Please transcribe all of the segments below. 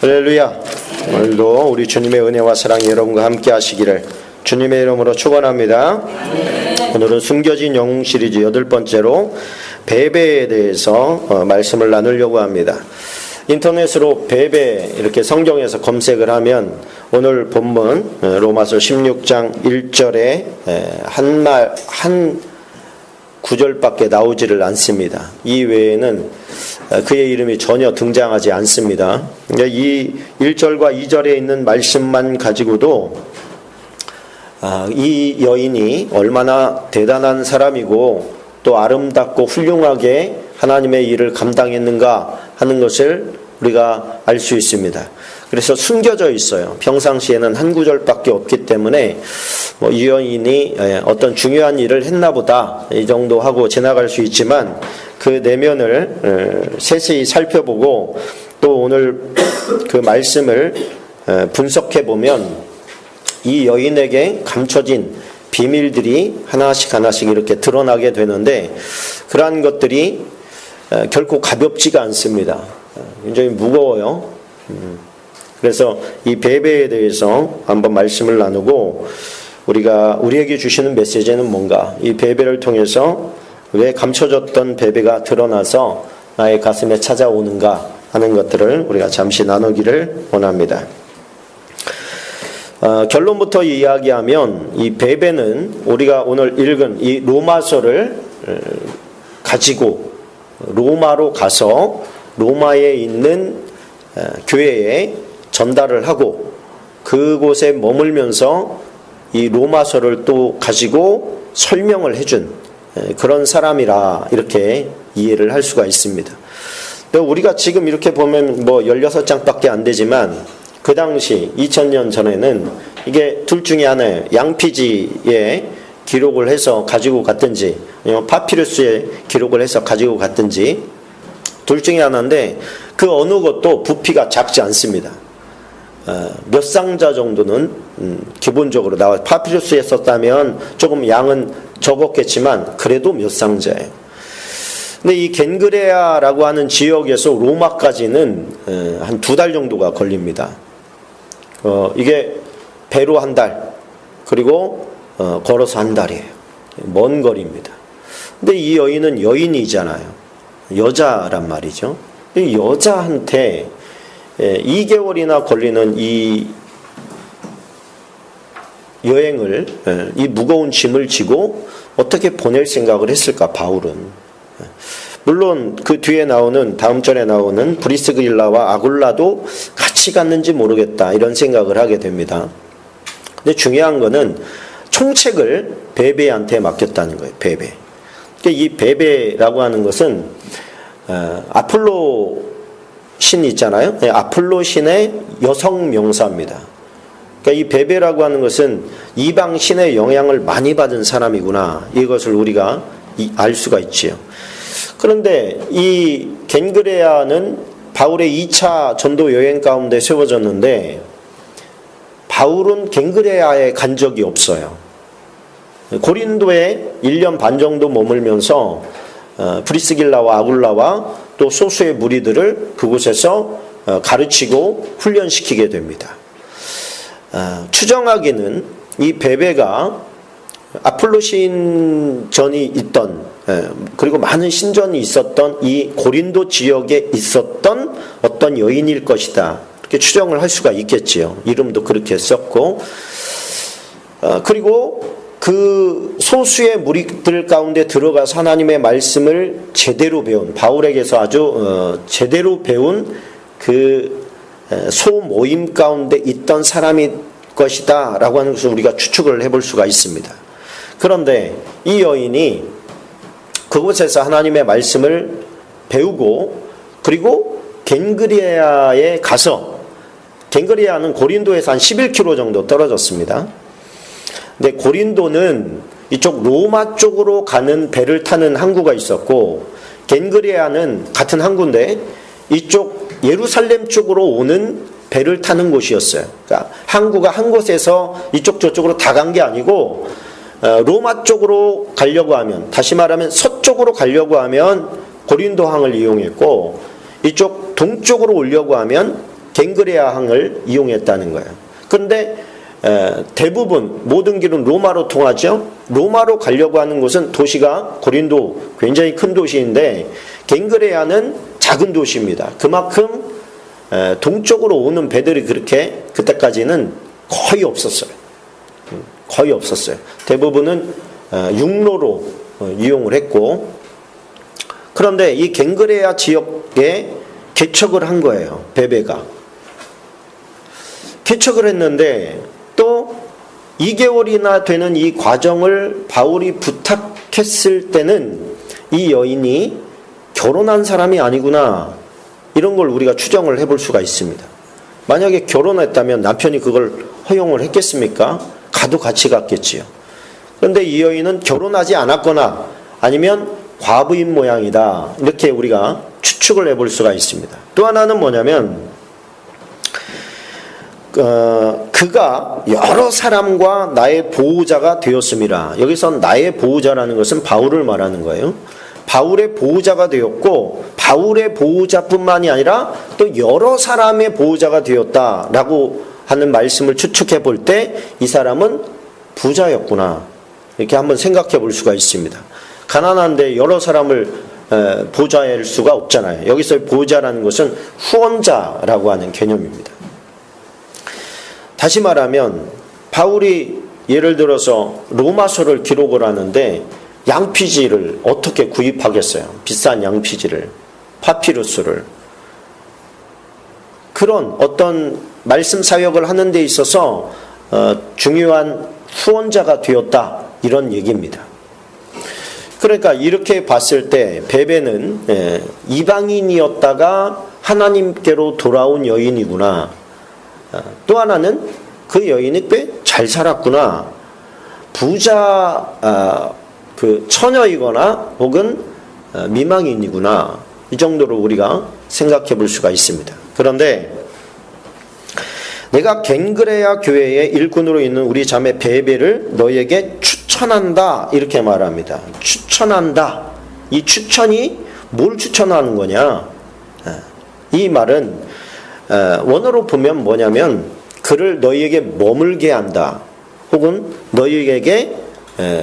할렐루야. 오늘도 우리 주님의 은혜와 사랑이 여러분과 함께 하시기를 주님의 이름으로 축원합니다. 오늘은 숨겨진 영웅 시리즈 8번째로 베베에 대해서 말씀을 나누려고 합니다. 인터넷으로 베베 이렇게 성경에서 검색을 하면 오늘 본문 로마서 16장 1절에 한 구절밖에 나오지를 않습니다. 이 외에는 그의 이름이 전혀 등장하지 않습니다. 이 1절과 2절에 있는 말씀만 가지고도 이 여인이 얼마나 대단한 사람이고 또 아름답고 훌륭하게 하나님의 일을 감당했는가 하는 것을 우리가 알 수 있습니다. 그래서 숨겨져 있어요. 평상시에는 한 구절밖에 없기 때문에 이 여인이 어떤 중요한 일을 했나 보다 이 정도 하고 지나갈 수 있지만 그 내면을 세세히 살펴보고 또 오늘 그 말씀을 분석해 보면 이 여인에게 감춰진 비밀들이 하나씩 이렇게 드러나게 되는데 그러한 것들이 결코 가볍지가 않습니다. 굉장히 무거워요. 그래서 이 베베에 대해서 한번 말씀을 나누고 우리에게 주시는 메시지는 뭔가, 이 베베를 통해서 왜 감춰졌던 베베가 드러나서 나의 가슴에 찾아오는가 하는 것들을 우리가 잠시 나누기를 원합니다. 결론부터 이야기하면 이 베베는 우리가 오늘 읽은 이 로마서를 가지고 로마로 가서 로마에 있는 교회에 전달을 하고 그곳에 머물면서 이 로마서를 또 가지고 설명을 해준 그런 사람이라 이렇게 이해를 할 수가 있습니다. 우리가 지금 이렇게 보면 16장밖에 안 되지만 그 당시 2000년 전에는 이게 둘 중에 하나예요. 양피지에 기록을 해서 가지고 갔든지 아니면 파피루스에 기록을 해서 가지고 갔든지 둘 중에 하나인데 그 어느 것도 부피가 작지 않습니다. 몇 상자 정도는 기본적으로 나와요. 파피루스에 썼다면 조금 양은 적었겠지만 그래도 몇 상자예요. 근데 이 겐그레아라고 하는 지역에서 로마까지는 한 2달 정도가 걸립니다. 이게 배로 1달 그리고 걸어서 1달이에요. 먼 거리입니다. 근데 이 여인은 여인이잖아요. 여자란 말이죠. 이 여자한테 2개월이나 걸리는 이 여행을, 이 무거운 짐을 지고 어떻게 보낼 생각을 했을까, 바울은. 물론 그 뒤에 나오는, 다음 절에 나오는 브리스길라와 아굴라도 같이 갔는지 모르겠다, 이런 생각을 하게 됩니다. 근데 중요한 거는 총책을 베베한테 맡겼다는 거예요, 베베. 이 베베라고 하는 것은 아폴로 신 있잖아요. 아폴로 신의 여성 명사입니다. 그러니까 이 베베라고 하는 것은 이방 신의 영향을 많이 받은 사람이구나. 이것을 우리가 알 수가 있지요. 그런데 이 겐그레아는 바울의 2차 전도 여행 가운데 세워졌는데 바울은 겐그레아에 간 적이 없어요. 고린도에 1년 반 정도 머물면서 브리스길라와 아굴라와 또 소수의 무리들을 그곳에서 가르치고 훈련시키게 됩니다. 추정하기는 이 베베가 아폴로 신전이 있던 그리고 많은 신전이 있었던 이 고린도 지역에 있었던 어떤 여인일 것이다. 이렇게 추정을 할 수가 있겠지요. 이름도 그렇게 썼고 그리고 그 소수의 무리들 가운데 들어가서 하나님의 말씀을 제대로 배운, 바울에게서 아주 제대로 배운 그 소모임 가운데 있던 사람일 것이다 라고 하는 것을 우리가 추측을 해볼 수가 있습니다. 그런데 이 여인이 그곳에서 하나님의 말씀을 배우고 그리고 겐그레아에 가서, 겐그레아는 고린도에서 한 11km 정도 떨어졌습니다. 근데 고린도는 이쪽 로마 쪽으로 가는 배를 타는 항구가 있었고 겐그레아는 같은 항구인데 이쪽 예루살렘 쪽으로 오는 배를 타는 곳이었어요. 그러니까 항구가 한 곳에서 이쪽 저쪽으로 다 간 게 아니고 로마 쪽으로 가려고 하면, 다시 말하면 서쪽으로 가려고 하면 고린도항을 이용했고 이쪽 동쪽으로 오려고 하면 갱그레아 항을 이용했다는 거예요. 그런데 대부분 모든 길은 로마로 통하죠. 로마로 가려고 하는 곳은 도시가 고린도 굉장히 큰 도시인데 갱그레아는 작은 도시입니다. 그만큼 동쪽으로 오는 배들이 그렇게 그때까지는 거의 없었어요. 거의 없었어요. 대부분은 육로로 이용을 했고, 그런데 이 갱그레아 지역에 개척을 한 거예요. 베베가 개척을 했는데 또 2개월이나 되는 이 과정을 바울이 부탁했을 때는 이 여인이 결혼한 사람이 아니구나, 이런 걸 우리가 추정을 해볼 수가 있습니다. 만약에 결혼했다면 남편이 그걸 허용을 했겠습니까? 가도 같이 갔겠지요. 그런데 이 여인은 결혼하지 않았거나 아니면 과부인 모양이다, 이렇게 우리가 추측을 해볼 수가 있습니다. 또 하나는 뭐냐면 그가 여러 사람과 나의 보호자가 되었음이라. 여기서 나의 보호자라는 것은 바울을 말하는 거예요. 바울의 보호자가 되었고, 바울의 보호자뿐만이 아니라 또 여러 사람의 보호자가 되었다라고 하는 말씀을 추측해 볼 때 이 사람은 부자였구나, 이렇게 한번 생각해 볼 수가 있습니다. 가난한데 여러 사람을 보호자일 수가 없잖아요. 여기서 보호자라는 것은 후원자라고 하는 개념입니다. 다시 말하면 바울이 예를 들어서 로마서를 기록을 하는데 양피지를 어떻게 구입하겠어요? 비싼 양피지를, 파피루스를. 그런 어떤 말씀 사역을 하는 데 있어서 중요한 후원자가 되었다, 이런 얘기입니다. 그러니까 이렇게 봤을 때 베베는 이방인이었다가 하나님께로 돌아온 여인이구나. 또 하나는 그 여인이 꽤 잘 살았구나. 부자 그 처녀이거나 혹은 미망인이구나, 이 정도로 우리가 생각해 볼 수가 있습니다. 그런데 내가 갱그레아 교회의 일꾼으로 있는 우리 자매 베베를 너에게 추천한다, 이렇게 말합니다. 추천한다. 이 추천이 뭘 추천하는 거냐? 이 말은 원어로 보면 뭐냐면 그를 너희에게 머물게 한다, 혹은 너희에게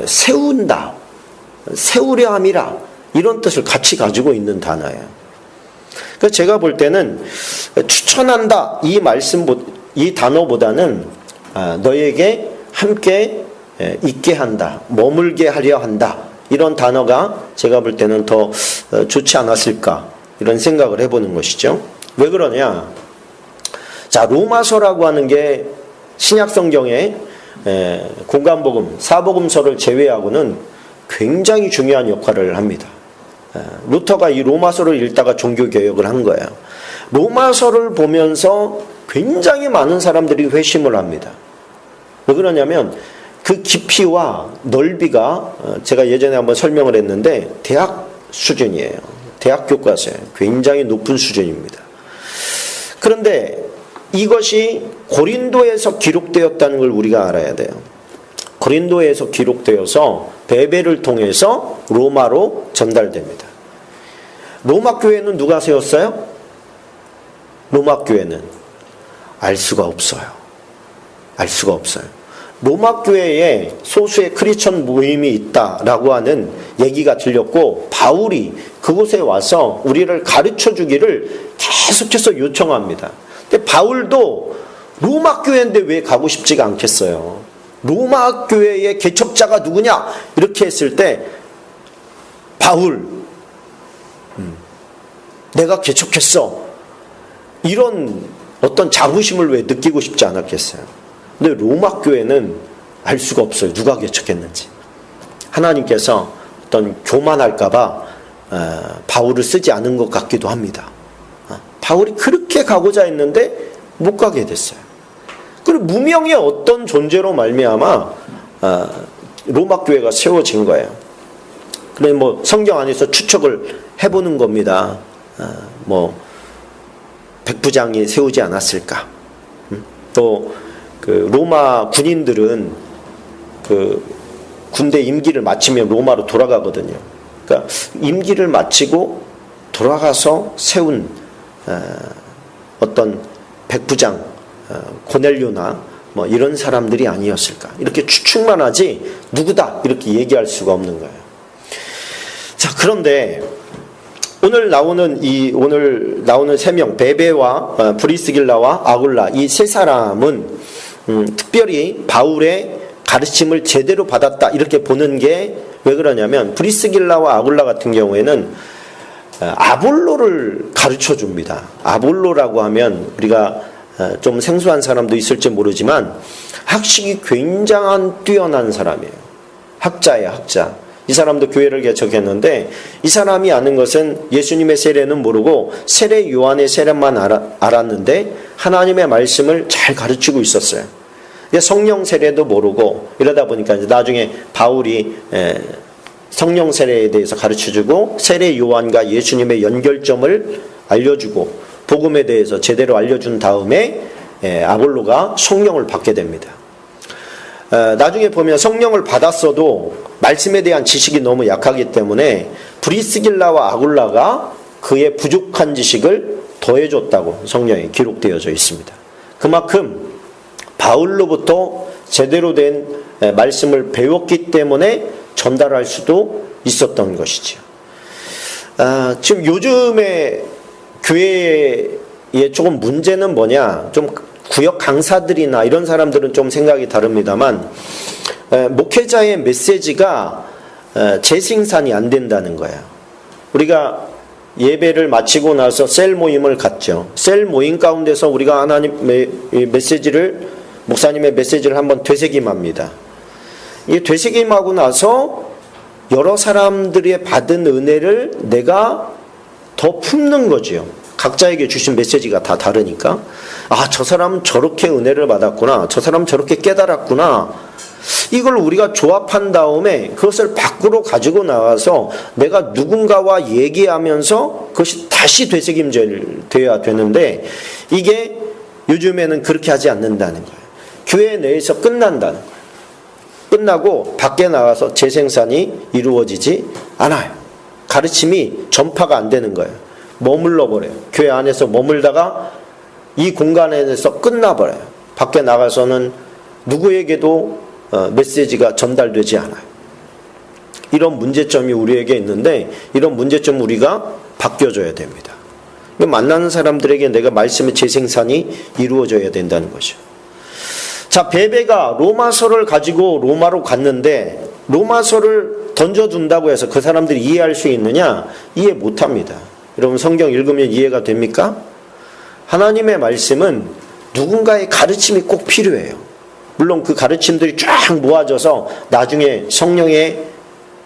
세운다, 세우려 함이라, 이런 뜻을 같이 가지고 있는 단어예요. 그래서 제가 볼 때는 추천한다, 이 말씀, 이 단어보다는 너희에게 함께 있게 한다, 머물게 하려 한다, 이런 단어가 제가 볼 때는 더 좋지 않았을까, 이런 생각을 해보는 것이죠. 왜 그러냐? 자, 로마서라고 하는 게 신약 성경에 공관복음, 사복음서를 제외하고는 굉장히 중요한 역할을 합니다. 루터가 이 로마서를 읽다가 종교개혁을 한 거예요. 로마서를 보면서 굉장히 많은 사람들이 회심을 합니다. 왜 그러냐면 그 깊이와 넓이가 제가 예전에 한번 설명을 했는데 대학 수준이에요. 대학 교과서예요. 굉장히 높은 수준입니다. 그런데 이것이 고린도에서 기록되었다는 걸 우리가 알아야 돼요. 고린도에서 기록되어서 베베를 통해서 로마로 전달됩니다. 로마 교회는 누가 세웠어요? 로마 교회는 알 수가 없어요. 알 수가 없어요. 로마 교회에 소수의 크리스천 모임이 있다라고 하는 얘기가 들렸고, 바울이 그곳에 와서 우리를 가르쳐 주기를 계속해서 요청합니다. 근데 바울도 로마 교회인데 왜 가고 싶지가 않겠어요. 로마 교회의 개척자가 누구냐? 이렇게 했을 때 바울, 내가 개척했어, 이런 어떤 자부심을 왜 느끼고 싶지 않았겠어요. 근데 로마 교회는 알 수가 없어요. 누가 개척했는지. 하나님께서 어떤 교만할까봐 바울을 쓰지 않은 것 같기도 합니다. 바울이 그렇게 가고자 했는데 못 가게 됐어요. 그리고 무명의 어떤 존재로 말미암아 로마 교회가 세워진 거예요. 그래 뭐 성경 안에서 추측을 해보는 겁니다. 뭐 백부장이 세우지 않았을까? 또 그 로마 군인들은 그 군대 임기를 마치면 로마로 돌아가거든요. 그러니까 임기를 마치고 돌아가서 세운 어떤 백부장 고넬료나 뭐 이런 사람들이 아니었을까, 이렇게 추측만 하지 누구다 이렇게 얘기할 수가 없는 거예요. 자, 그런데 오늘 나오는 세 명, 베베와 브리스길라와 아굴라, 이 세 사람은 특별히 바울의 가르침을 제대로 받았다 이렇게 보는 게 왜 그러냐면, 브리스길라와 아굴라 같은 경우에는 아볼로를 가르쳐 줍니다. 아볼로라고 하면 우리가 좀 생소한 사람도 있을지 모르지만 학식이 굉장한 뛰어난 사람이에요. 학자예요, 학자. 이 사람도 교회를 개척했는데, 이 사람이 아는 것은 예수님의 세례는 모르고 세례 요한의 세례만 알았는데 하나님의 말씀을 잘 가르치고 있었어요. 성령 세례도 모르고, 이러다 보니까 이제 나중에 바울이 성령 세례에 대해서 가르쳐주고 세례 요한과 예수님의 연결점을 알려주고 복음에 대해서 제대로 알려준 다음에 아볼로가 성령을 받게 됩니다. 나중에 보면 성령을 받았어도 말씀에 대한 지식이 너무 약하기 때문에 브리스길라와 아굴라가 그의 부족한 지식을 더해줬다고 성경에 기록되어져 있습니다. 그만큼 바울로부터 제대로 된 말씀을 배웠기 때문에 전달할 수도 있었던 것이죠. 지금 요즘에 교회의 조금 문제는 뭐냐, 좀 구역 강사들이나 이런 사람들은 좀 생각이 다릅니다만, 목회자의 메시지가 재생산이 안 된다는 거야. 우리가 예배를 마치고 나서 셀 모임을 갖죠. 셀 모임 가운데서 우리가 하나님의 메시지를, 목사님의 메시지를 한번 되새김합니다. 이 되새김하고 나서 여러 사람들이 받은 은혜를 내가 더 품는 거죠. 각자에게 주신 메시지가 다 다르니까, 아, 저 사람 저렇게 은혜를 받았구나, 저 사람 저렇게 깨달았구나, 이걸 우리가 조합한 다음에 그것을 밖으로 가지고 나와서 내가 누군가와 얘기하면서 그것이 다시 되새김되어야 되는데, 이게 요즘에는 그렇게 하지 않는다는 거예요. 교회 내에서 끝난다는 거예요. 끝나고 밖에 나가서 재생산이 이루어지지 않아요. 가르침이 전파가 안 되는 거예요. 머물러 버려요. 교회 안에서 머물다가 이 공간에서 끝나버려요. 밖에 나가서는 누구에게도 메시지가 전달되지 않아요. 이런 문제점이 우리에게 있는데, 이런 문제점 우리가 바뀌어줘야 됩니다. 만나는 사람들에게 내가 말씀의 재생산이 이루어져야 된다는 거죠. 자, 베베가 로마서를 가지고 로마로 갔는데 로마서를 던져둔다고 해서 그 사람들이 이해할 수 있느냐? 이해 못합니다. 여러분, 성경 읽으면 이해가 됩니까? 하나님의 말씀은 누군가의 가르침이 꼭 필요해요. 물론 그 가르침들이 쫙 모아져서 나중에 성령의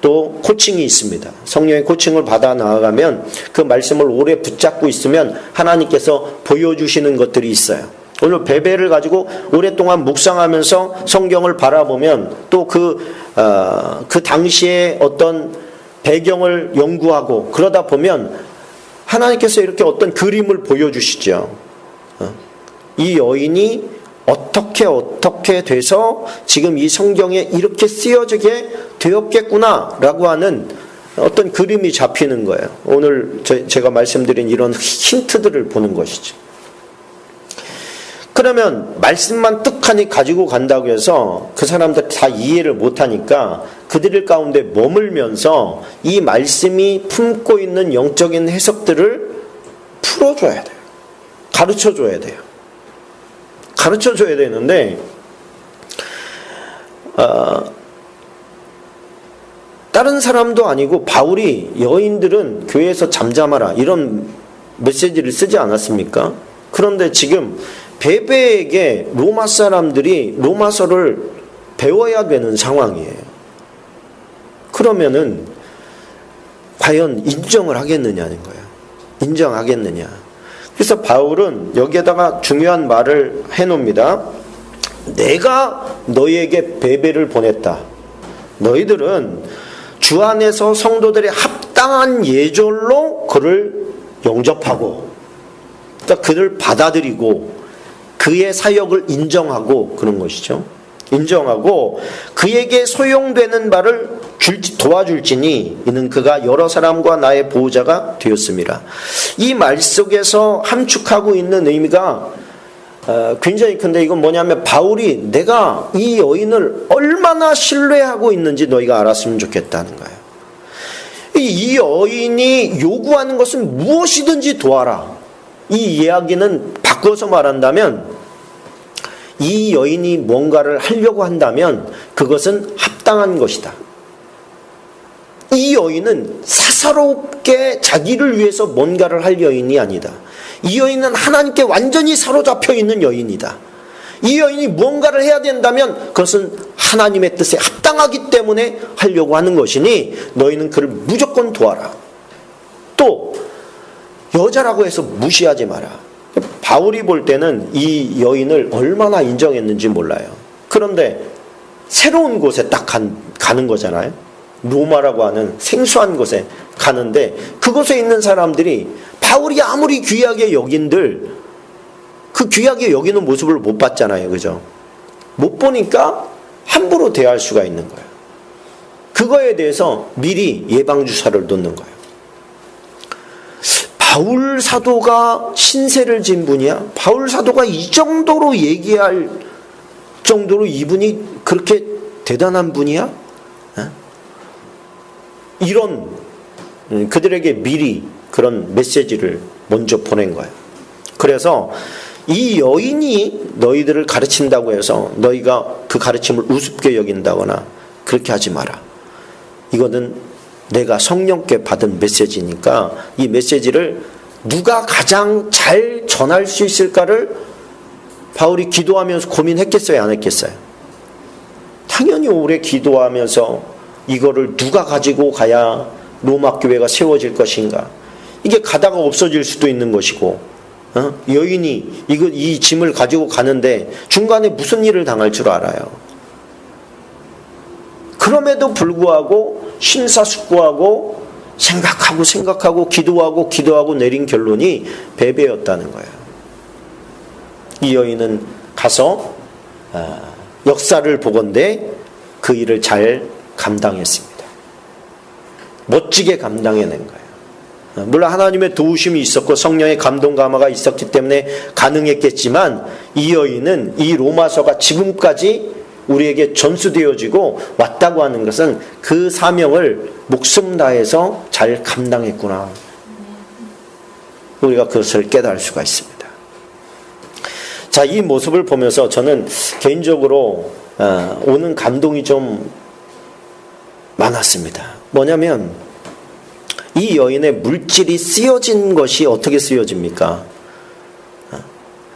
또 코칭이 있습니다. 성령의 코칭을 받아 나아가면 그 말씀을 오래 붙잡고 있으면 하나님께서 보여주시는 것들이 있어요. 오늘 베베를 가지고 오랫동안 묵상하면서 성경을 바라보면 또 그 당시에 어떤 배경을 연구하고 그러다 보면 하나님께서 이렇게 어떤 그림을 보여주시죠. 이 여인이 어떻게 돼서 지금 이 성경에 이렇게 쓰여지게 되었겠구나라고 하는 어떤 그림이 잡히는 거예요. 오늘 제가 말씀드린 이런 힌트들을 보는 것이죠. 그러면 말씀만 떡하니 가지고 간다고 해서 그 사람들 다 이해를 못하니까 그들 가운데 머물면서 이 말씀이 품고 있는 영적인 해석들을 풀어줘야 돼요. 가르쳐줘야 돼요. 가르쳐줘야 되는데 다른 사람도 아니고 바울이 여인들은 교회에서 잠잠하라 이런 메시지를 쓰지 않았습니까? 그런데 지금 베베에게 로마 사람들이 로마서를 배워야 되는 상황이에요. 그러면은 과연 인정을 하겠느냐는 거예요. 인정하겠느냐. 그래서 바울은 여기에다가 중요한 말을 해놓습니다. 내가 너희에게 베베를 보냈다. 너희들은 주 안에서 성도들의 합당한 예절로 그를 영접하고, 그러니까 그를 받아들이고 그의 사역을 인정하고 그런 것이죠. 인정하고 그에게 소용되는 바를 도와줄지니 이는 그가 여러 사람과 나의 보호자가 되었습니다. 이 말 속에서 함축하고 있는 의미가 굉장히 큰데 이건 뭐냐면 바울이 내가 이 여인을 얼마나 신뢰하고 있는지 너희가 알았으면 좋겠다는 거예요. 이 여인이 요구하는 것은 무엇이든지 도와라. 이 이야기는 바꿔서 말한다면 이 여인이 뭔가를 하려고 한다면 그것은 합당한 것이다. 이 여인은 사사롭게 자기를 위해서 뭔가를 할 여인이 아니다. 이 여인은 하나님께 완전히 사로잡혀 있는 여인이다. 이 여인이 무언가를 해야 된다면 그것은 하나님의 뜻에 합당하기 때문에 하려고 하는 것이니 너희는 그를 무조건 도와라. 또 여자라고 해서 무시하지 마라. 바울이 볼 때는 이 여인을 얼마나 인정했는지 몰라요. 그런데 새로운 곳에 딱 가는 거잖아요. 로마라고 하는 생소한 곳에 가는데 그곳에 있는 사람들이 바울이 아무리 귀하게 여긴들 그 귀하게 여기는 모습을 못 봤잖아요. 그죠? 못 보니까 함부로 대할 수가 있는 거예요. 그거에 대해서 미리 예방주사를 놓는 거예요. 바울 사도가 신세를 진 분이야? 바울 사도가 이 정도로 얘기할 정도로 이분이 그렇게 대단한 분이야? 이런 그들에게 미리 그런 메시지를 먼저 보낸 거예요. 그래서 이 여인이 너희들을 가르친다고 해서 너희가 그 가르침을 우습게 여긴다거나 그렇게 하지 마라. 이거는 내가 성령께 받은 메시지니까 이 메시지를 누가 가장 잘 전할 수 있을까를 바울이 기도하면서 고민했겠어요? 안 했겠어요? 당연히 오래 기도하면서 이거를 누가 가지고 가야 로마 교회가 세워질 것인가? 이게 가다가 없어질 수도 있는 것이고, 여인이 이 짐을 가지고 가는데 중간에 무슨 일을 당할 줄 알아요. 그럼에도 불구하고 심사숙고하고 생각하고 기도하고 내린 결론이 베베였다는 거예요. 이 여인은 가서 역사를 보건대 그 일을 잘 감당했습니다. 멋지게 감당해낸 거예요. 물론 하나님의 도우심이 있었고 성령의 감동 감화가 있었기 때문에 가능했겠지만 이 여인은 이 로마서가 지금까지 우리에게 전수되어지고 왔다고 하는 것은 그 사명을 목숨 다해서 잘 감당했구나. 우리가 그것을 깨달을 수가 있습니다. 자, 이 모습을 보면서 저는 개인적으로 오는 감동이 좀 많았습니다. 뭐냐면 이 여인의 물질이 쓰여진 것이 어떻게 쓰여집니까?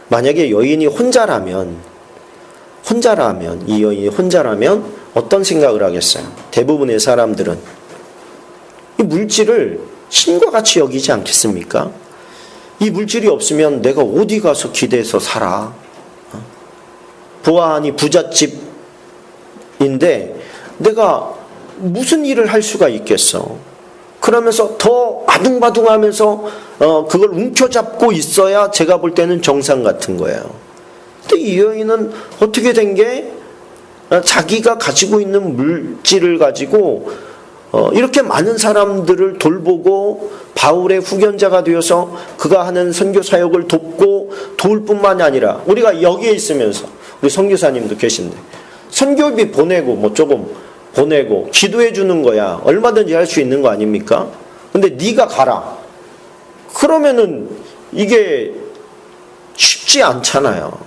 만약에 여인이 혼자라면 이 여인이 혼자라면 어떤 생각을 하겠어요? 대부분의 사람들은 이 물질을 신과 같이 여기지 않겠습니까? 이 물질이 없으면 내가 어디 가서 기대서 살아? 보아하니 부잣집인데 내가 무슨 일을 할 수가 있겠어? 그러면서 더 아둥바둥하면서 그걸 움켜잡고 있어야 제가 볼 때는 정상 같은 거예요. 근데 이 여인은 어떻게 된 게 자기가 가지고 있는 물질을 가지고 이렇게 많은 사람들을 돌보고 바울의 후견자가 되어서 그가 하는 선교 사역을 돕고 도울 뿐만이 아니라 우리가 여기에 있으면서 우리 선교사님도 계신데 선교비 보내고 뭐 조금 보내고 기도해 주는 거야 얼마든지 할 수 있는 거 아닙니까? 근데 네가 가라. 그러면은 이게 쉽지 않잖아요.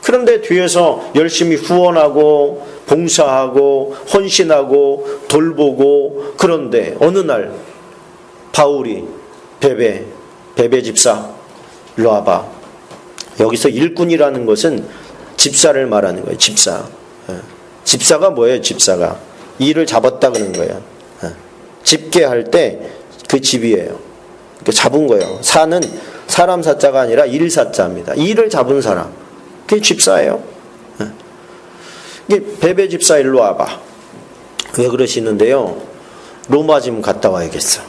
그런데 뒤에서 열심히 후원하고 봉사하고 헌신하고 돌보고 그런데 어느 날 바울이 베베 집사 일로 와봐. 여기서 일꾼이라는 것은 집사를 말하는 거예요. 집사가 뭐예요? 집사가 일을 잡았다 그러는 거예요. 집게할 때 그 집이에요. 잡은 거예요. 사는 사람 사자가 아니라 일 사자입니다. 일을 잡은 사람. 그게 집사예요. 이게 베베 집사 일로 와봐. 왜 그러시는데요? 로마 좀 갔다 와야겠어.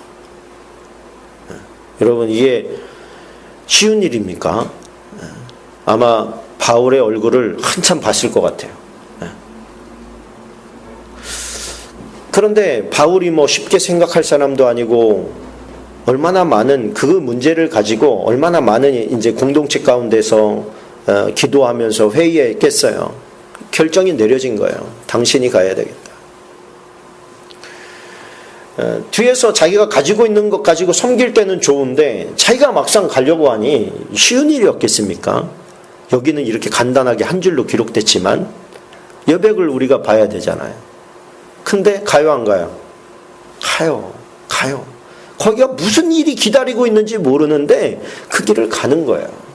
여러분 이게 쉬운 일입니까? 아마 바울의 얼굴을 한참 봤을 것 같아요. 그런데 바울이 뭐 쉽게 생각할 사람도 아니고 얼마나 많은 그 문제를 가지고 얼마나 많은 이제 공동체 가운데서 기도하면서 회의했겠어요. 결정이 내려진 거예요. 당신이 가야 되겠다. 뒤에서 자기가 가지고 있는 것 가지고 섬길 때는 좋은데 자기가 막상 가려고 하니 쉬운 일이 없겠습니까? 여기는 이렇게 간단하게 한 줄로 기록됐지만 여백을 우리가 봐야 되잖아요. 근데 가요 안 가요? 가요. 거기가 무슨 일이 기다리고 있는지 모르는데 그 길을 가는 거예요.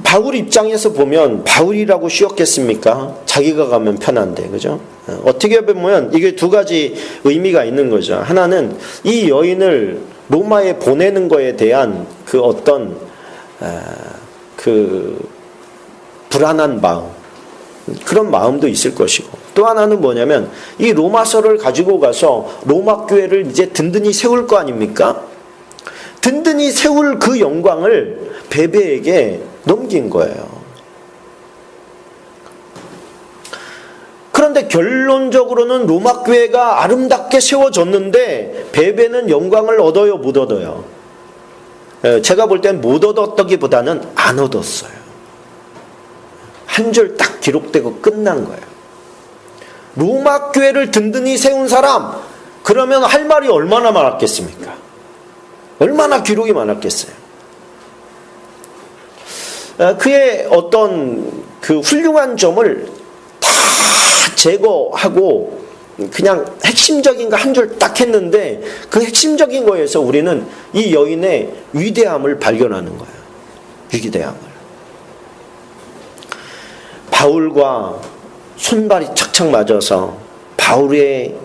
바울 입장에서 보면 바울이라고 쉬웠겠습니까? 자기가 가면 편한데, 그죠? 어떻게 보면 이게 두 가지 의미가 있는 거죠. 하나는 이 여인을 로마에 보내는 거에 대한 그 어떤 그 불안한 마음, 그런 마음도 있을 것이고, 또 하나는 뭐냐면 이 로마서를 가지고 가서 로마 교회를 이제 든든히 세울 거 아닙니까? 든든히 세울 그 영광을 베베에게 넘긴 거예요. 그런데 결론적으로는 로마 교회가 아름답게 세워졌는데 베베는 영광을 얻어요, 못 얻어요? 제가 볼 땐 못 얻었다기보다는 안 얻었어요. 한 줄 딱 기록되고 끝난 거예요. 로마 교회를 든든히 세운 사람, 그러면 할 말이 얼마나 많았겠습니까? 얼마나 기록이 많았겠어요? 그의 어떤 그 훌륭한 점을 다 제거하고 그냥 핵심적인 거 한 줄 딱 했는데 그 핵심적인 거에서 우리는 이 여인의 위대함을 발견하는 거예요. 위대함을. 바울과 손발이 착착 맞아서 바울의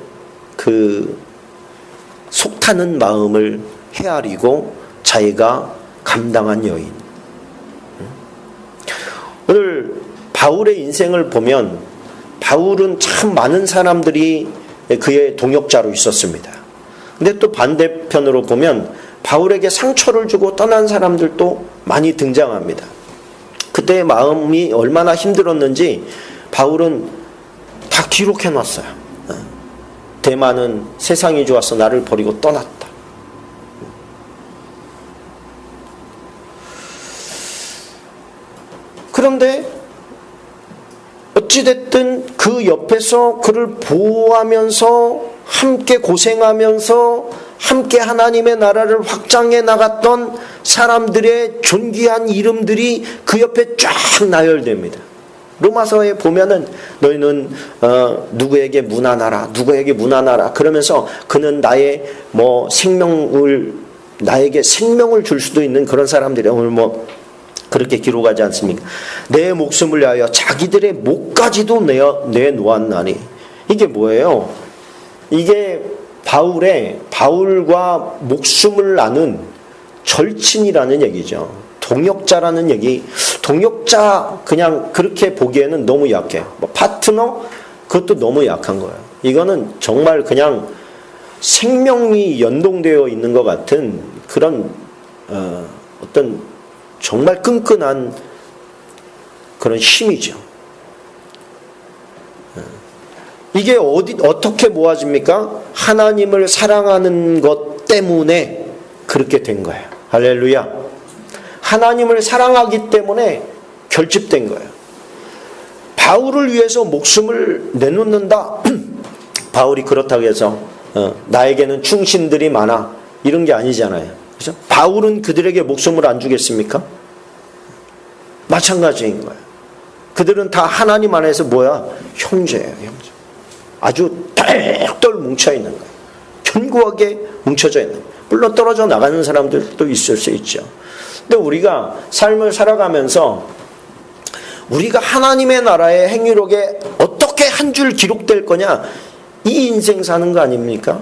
그 속타는 마음을 헤아리고 자기가 감당한 여인. 오늘 바울의 인생을 보면 바울은 참 많은 사람들이 그의 동역자로 있었습니다. 근데 또 반대편으로 보면 바울에게 상처를 주고 떠난 사람들도 많이 등장합니다. 그때의 마음이 얼마나 힘들었는지 바울은 다 기록해놨어요. 대만은 세상이 좋아서 나를 버리고 떠났다. 그런데 어찌됐든 그 옆에서 그를 보호하면서 함께 고생하면서 함께 하나님의 나라를 확장해 나갔던 사람들의 존귀한 이름들이 그 옆에 쫙 나열됩니다. 로마서에 보면은 너희는 누구에게 문안하라, 누구에게 문안하라 그러면서 그는 나의 뭐 생명을 나에게 생명을 줄 수도 있는 그런 사람들이 오늘 뭐 그렇게 기록하지 않습니까? 내 목숨을 위하여 자기들의 목까지도 내놓았나니. 이게 뭐예요? 이게 바울과 목숨을 나눈 절친이라는 얘기죠. 동역자라는 얘기. 동역자 그냥 그렇게 보기에는 너무 약해. 뭐 파트너 그것도 너무 약한 거예요. 이거는 정말 그냥 생명이 연동되어 있는 것 같은 그런 어떤 정말 끈끈한 그런 힘이죠. 이게 어떻게 모아집니까? 하나님을 사랑하는 것 때문에 그렇게 된 거예요. 할렐루야. 하나님을 사랑하기 때문에 결집된 거예요. 바울을 위해서 목숨을 내놓는다. 바울이 그렇다고 해서 나에게는 충신들이 많아 이런 게 아니잖아요. 그렇죠? 바울은 그들에게 목숨을 안 주겠습니까? 마찬가지인 거예요. 그들은 다 하나님 안에서 뭐야? 형제예요. 형제. 아주 똘똘 뭉쳐있는 거예요. 견고하게 뭉쳐져 있는 거예요. 물론 떨어져 나가는 사람들도 있을 수 있죠. 근데 우리가 삶을 살아가면서 우리가 하나님의 나라의 행위록에 어떻게 한 줄 기록될 거냐, 이 인생 사는 거 아닙니까?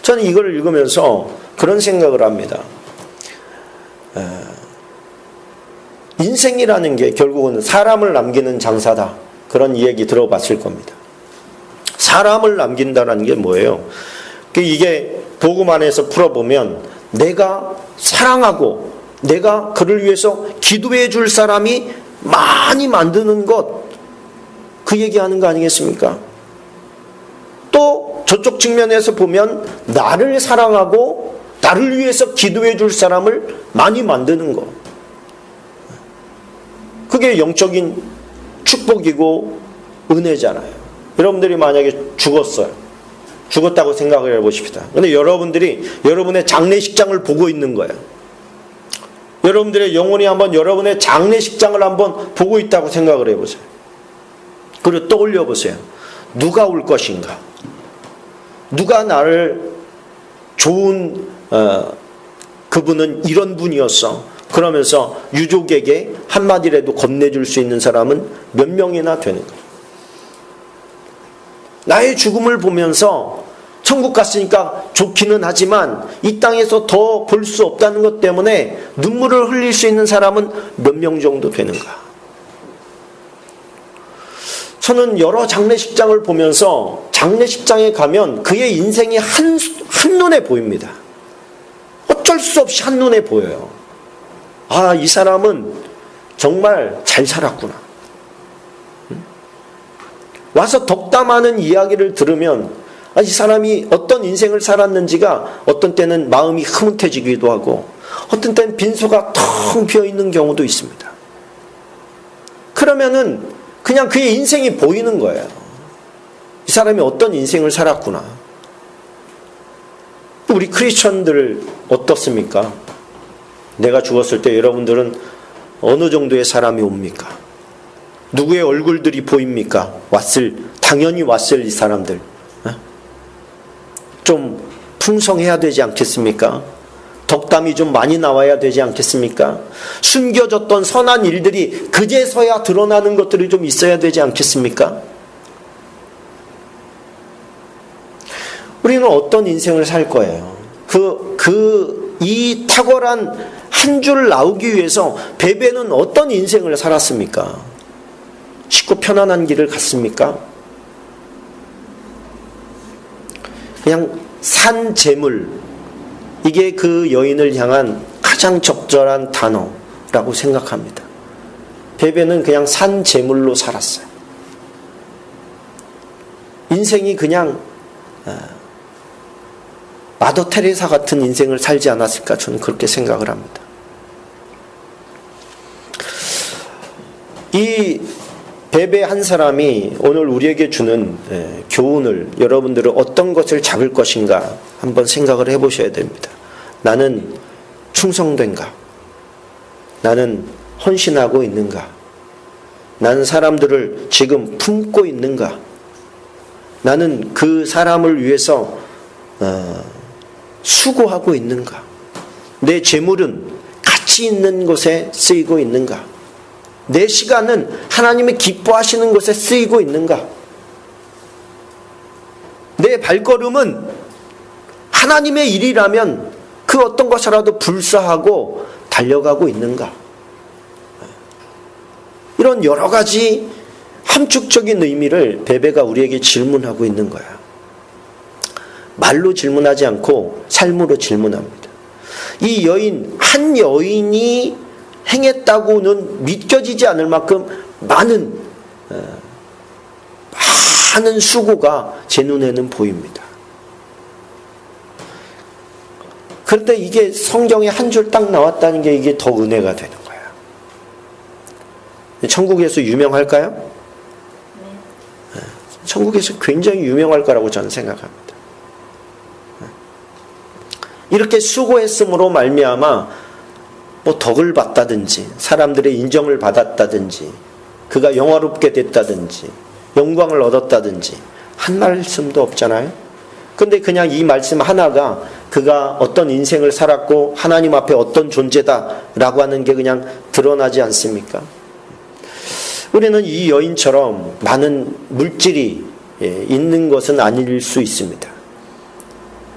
저는 이걸 읽으면서 그런 생각을 합니다. 인생이라는 게 결국은 사람을 남기는 장사다. 그런 이야기 들어봤을 겁니다. 사람을 남긴다는 게 뭐예요? 이게 복음 안에서 풀어보면 내가 사랑하고 내가 그를 위해서 기도해 줄 사람이 많이 만드는 것, 그 얘기하는 거 아니겠습니까? 또 저쪽 측면에서 보면 나를 사랑하고 나를 위해서 기도해 줄 사람을 많이 만드는 거. 그게 영적인 축복이고 은혜잖아요. 여러분들이 만약에 죽었다고 생각을 해보십시다. 근데 여러분들이 여러분의 장례식장을 보고 있는 거예요. 여러분들의 영혼이 한번 여러분의 장례식장을 한번 보고 있다고 생각을 해보세요. 그리고 떠올려 보세요. 누가 올 것인가? 누가 나를 좋은 그분은 이런 분이었어. 그러면서 유족에게 한마디라도 건네줄 수 있는 사람은 몇 명이나 되는가? 나의 죽음을 보면서 천국 갔으니까 좋기는 하지만 이 땅에서 더 볼 수 없다는 것 때문에 눈물을 흘릴 수 있는 사람은 몇 명 정도 되는가? 저는 여러 장례식장을 보면서 장례식장에 가면 그의 인생이 한눈에 보입니다. 어쩔 수 없이 한눈에 보여요. 아, 이 사람은 정말 잘 살았구나. 와서 덕담하는 이야기를 들으면 이 사람이 어떤 인생을 살았는지가 어떤 때는 마음이 흐뭇해지기도 하고 어떤 때는 빈소가 텅 비어있는 경우도 있습니다. 그러면은 그냥 그의 인생이 보이는 거예요. 이 사람이 어떤 인생을 살았구나. 우리 크리스천들 어떻습니까? 내가 죽었을 때 여러분들은 어느 정도의 사람이 옵니까? 누구의 얼굴들이 보입니까? 당연히 왔을 이 사람들. 좀 풍성해야 되지 않겠습니까? 덕담이 좀 많이 나와야 되지 않겠습니까? 숨겨졌던 선한 일들이 그제서야 드러나는 것들이 좀 있어야 되지 않겠습니까? 우리는 어떤 인생을 살 거예요? 이 탁월한 한 줄 나오기 위해서 베베는 어떤 인생을 살았습니까? 쉽고 편안한 길을 갔습니까? 그냥 산 재물, 이게 그 여인을 향한 가장 적절한 단어라고 생각합니다. 베베는 그냥 산 재물로 살았어요. 인생이 그냥 마더 테레사 같은 인생을 살지 않았을까, 저는 그렇게 생각을 합니다. 이 베베 한 사람이 오늘 우리에게 주는 교훈을, 여러분들은 어떤 것을 잡을 것인가 한번 생각을 해보셔야 됩니다. 나는 충성된가? 나는 헌신하고 있는가? 나는 사람들을 지금 품고 있는가? 나는 그 사람을 위해서 수고하고 있는가? 내 재물은 가치 있는 곳에 쓰이고 있는가? 내 시간은 하나님이 기뻐하시는 곳에 쓰이고 있는가? 내 발걸음은 하나님의 일이라면 그 어떤 것이라도 불사하고 달려가고 있는가? 이런 여러 가지 함축적인 의미를 베베가 우리에게 질문하고 있는 거야. 말로 질문하지 않고 삶으로 질문합니다. 이 여인, 한 여인이 행했다고는 믿겨지지 않을 만큼 많은 수고가 제 눈에는 보입니다. 그런데 이게 성경에 한 줄 딱 나왔다는 게 이게 더 은혜가 되는 거예요. 천국에서 유명할까요? 천국에서 굉장히 유명할 거라고 저는 생각합니다. 이렇게 수고했음으로 말미암아 덕을 받다든지 사람들의 인정을 받았다든지 그가 영화롭게 됐다든지 영광을 얻었다든지 한 말씀도 없잖아요. 근데 그냥 이 말씀 하나가 그가 어떤 인생을 살았고 하나님 앞에 어떤 존재다라고 하는 게 그냥 드러나지 않습니까? 우리는 이 여인처럼 많은 물질이 있는 것은 아닐 수 있습니다.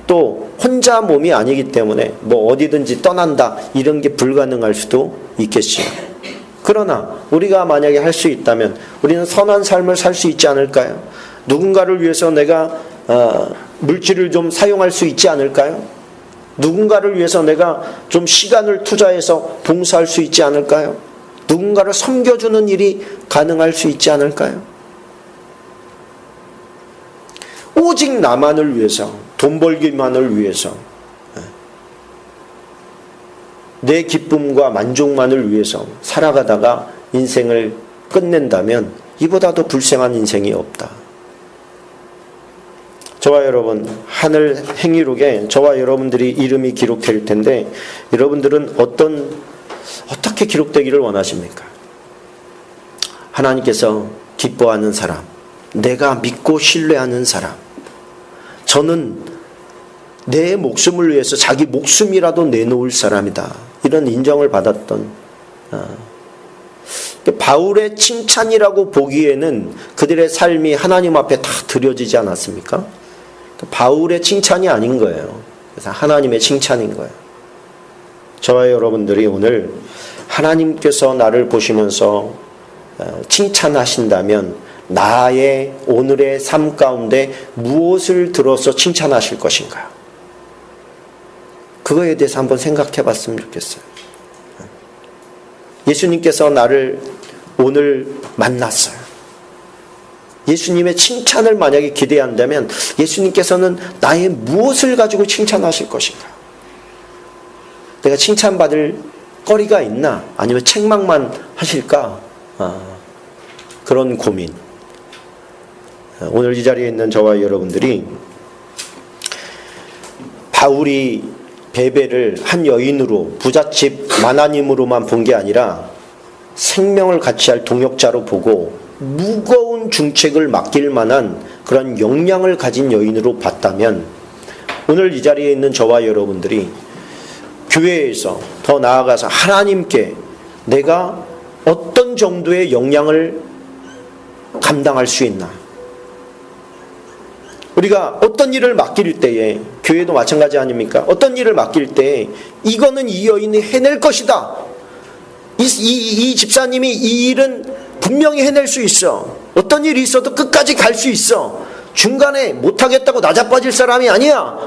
또 혼자 몸이 아니기 때문에 어디든지 떠난다 이런 게 불가능할 수도 있겠지요. 그러나 우리가 만약에 할 수 있다면 우리는 선한 삶을 살 수 있지 않을까요? 누군가를 위해서 내가 물질을 좀 사용할 수 있지 않을까요? 누군가를 위해서 내가 좀 시간을 투자해서 봉사할 수 있지 않을까요? 누군가를 섬겨주는 일이 가능할 수 있지 않을까요? 오직 나만을 위해서, 돈 벌기만을 위해서, 내 기쁨과 만족만을 위해서 살아가다가 인생을 끝낸다면 이보다 더 불쌍한 인생이 없다. 저와 여러분, 하늘 행위록에 저와 여러분들이 이름이 기록될 텐데 여러분들은 어떻게 기록되기를 원하십니까? 하나님께서 기뻐하는 사람, 내가 믿고 신뢰하는 사람, 저는 내 목숨을 위해서 자기 목숨이라도 내놓을 사람이다, 이런 인정을 받았던 바울의 칭찬이라고 보기에는 그들의 삶이 하나님 앞에 다 드려지지 않았습니까? 바울의 칭찬이 아닌 거예요. 그래서 하나님의 칭찬인 거예요. 저와 여러분들이 오늘 하나님께서 나를 보시면서 칭찬하신다면 나의 오늘의 삶 가운데 무엇을 들어서 칭찬하실 것인가? 그거에 대해서 한번 생각해 봤으면 좋겠어요. 예수님께서 나를 오늘 만났어요. 예수님의 칭찬을 만약에 기대한다면 예수님께서는 나의 무엇을 가지고 칭찬하실 것인가? 내가 칭찬받을 거리가 있나? 아니면 책망만 하실까? 그런 고민. 오늘 이 자리에 있는 저와 여러분들이 바울이 베베를 한 여인으로, 부잣집 마나님으로만 본 게 아니라 생명을 같이 할 동역자로 보고 무거운 중책을 맡길 만한 그런 역량을 가진 여인으로 봤다면 오늘 이 자리에 있는 저와 여러분들이 교회에서 더 나아가서 하나님께 내가 어떤 정도의 역량을 감당할 수 있나? 우리가 어떤 일을 맡길 때에, 교회도 마찬가지 아닙니까? 어떤 일을 맡길 때 이거는 이 여인이 해낼 것이다, 이 집사님이 이 일은 분명히 해낼 수 있어, 어떤 일이 있어도 끝까지 갈 수 있어, 중간에 못하겠다고 나자빠질 사람이 아니야,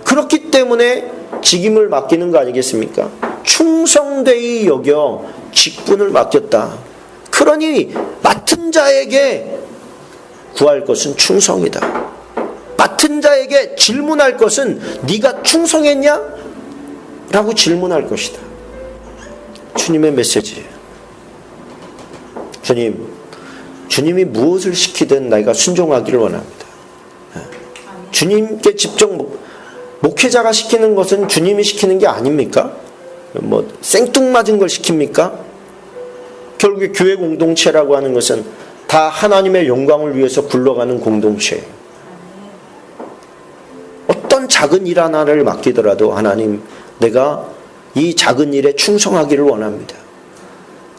그렇기 때문에 직임을 맡기는 거 아니겠습니까? 충성되이 여겨 직분을 맡겼다. 그러니 맡은 자에게 구할 것은 충성이다. 맡은 자에게 질문할 것은 네가 충성했냐? 라고 질문할 것이다. 주님의 메시지예요. 주님이 무엇을 시키든 내가 순종하기를 원합니다. 주님께 직접 목회자가 시키는 것은 주님이 시키는 게 아닙니까? 생뚱맞은 걸 시킵니까? 결국에 교회 공동체라고 하는 것은 다 하나님의 영광을 위해서 굴러가는 공동체예요. 어떤 작은 일 하나를 맡기더라도 하나님, 내가 이 작은 일에 충성하기를 원합니다.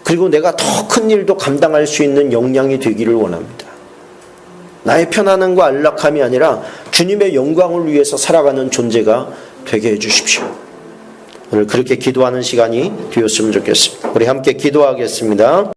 그리고 내가 더 큰 일도 감당할 수 있는 역량이 되기를 원합니다. 나의 편안함과 안락함이 아니라 주님의 영광을 위해서 살아가는 존재가 되게 해주십시오. 오늘 그렇게 기도하는 시간이 되었으면 좋겠습니다. 우리 함께 기도하겠습니다.